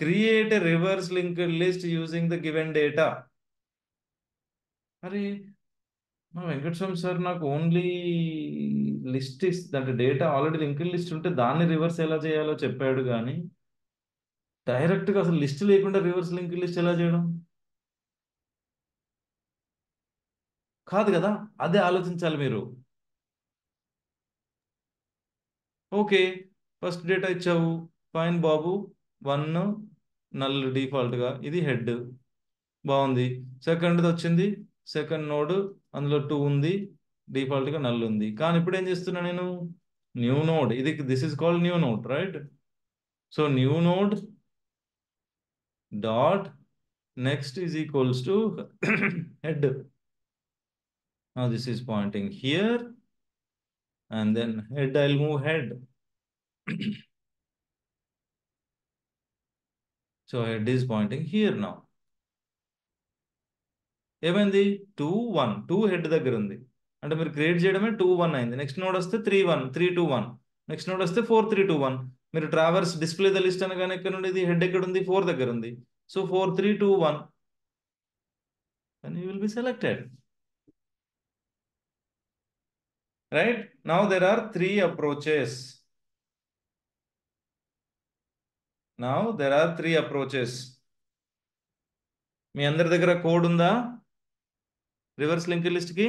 Create a reverse linked list using the given data. మరి మా Venkataswamy sir నాకు only list అంటే డేటా ఆల్రెడీ లింక్డ్ లిస్ట్ ఉంటే దాన్ని రివర్స్ ఎలా చేయాలో చెప్పాడు, కానీ డైరెక్ట్గా అసలు లిస్ట్ లేకుండా రివర్స్ లింక్డ్ లిస్ట్ ఎలా చేయడం? కాదు కదా, అదే ఆలోచించాలి మీరు. ఓకే, ఫస్ట్ డేటా ఇచ్చావు, ఫైన్ బాబు, 1 నల్ డిఫాల్ట్గా, ఇది హెడ్, బాగుంది. సెకండ్ది వచ్చింది, సెకండ్ నోడ్, అందులో 2 ఉంది, డిఫాల్ట్గా నల్ ఉంది. కానీ ఇప్పుడు ఏం చేస్తున్నా నేను? న్యూ నోడ్, ఇది this is called new node, right? So new node dot next is equals to head. Now this is pointing here, and then head, I'll move head. So head is pointing here now. ఏమైంది? 2 1, 2 head దగ్గర ఉంది. అంటే మీరు create చేయడమే 2 1 అయింది. Next node వస్తే 3 1 3 2 1, next node వస్తే 4 3 2 1. మీరు ట్రావర్స్ డిస్ప్లే ద లిస్ట్ అనగానే ఎక్కడ నుండి ఇది హెడ్ ఎక్కడ ఉంది? 4 దగ్గర ఉంది. So 4 3 2 1, and you will be selected. Right? Now there are 3 approaches. Now there are 3 approaches. మీ అందరి దగ్గర కోడ్ ఉందా రివర్స్ లింక్ లిస్ట్ కి?